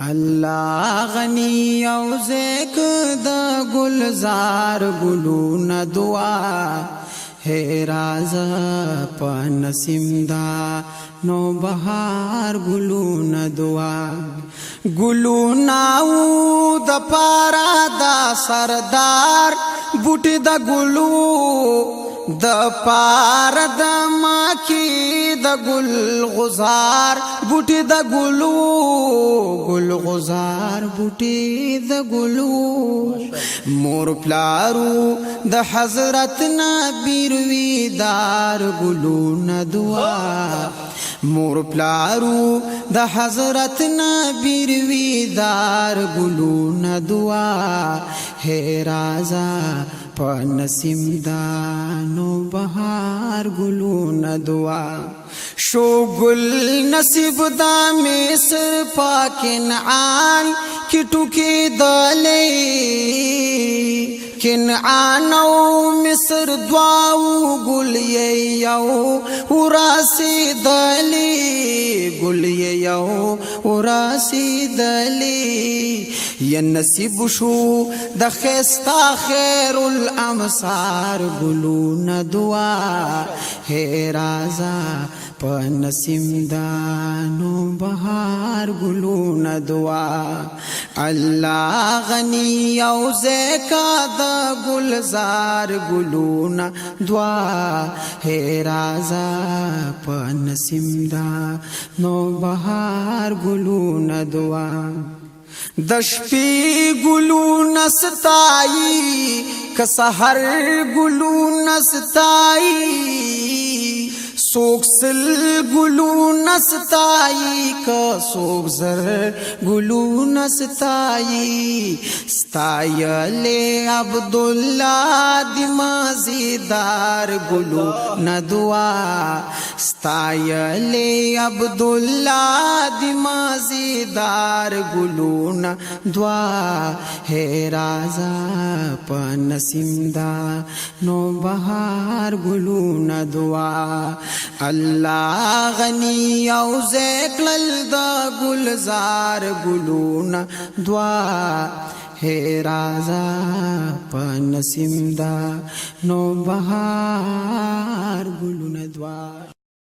الله غنی او زیک د گلزار گلون دعا ہے راز په نسیم دا نو بهار گلون دعا گلون او د پارا دا سردار بوټي د گلو د پار د ماکی د گل غزار بوټي د گلو گل غزار بوټي د گلو مور پلارو د حضرت نبی روی دار گلو ندوا مور پلارو د حضرت نبی روی دار گلو ندوا ہے رازا په نسیم دانو بهار گلون دعا شو گل نصیب دا مصر پاکنعان کی ټوکی دلی کنعان او مصر دواو گل یو وراسی دلی گل یو وراسی دلی یا نصیب شو د خستا خیر الامصار گلون دعا ہے رازا په نسیم دانو بهار گلون دعا الله غنی او زکا د گلزار گلون دعا ہے رازا په نسیم دانو بهار گلون دعا د شپې ګلون ستایي که سحر ګلون ستایي سوکسل گلون ستایي که سوک زر گلون ستایي ستایل عبدالله دی مازیدار گلون دعا ستایل عبدالله دی مازیدار گلون دعا ہے رازا په نسیم دا نو بهار گلون دعا الله غنی او زکل دا گلزار گلون دعا ہے رازا په نسیم دا نو بهار گلون دعا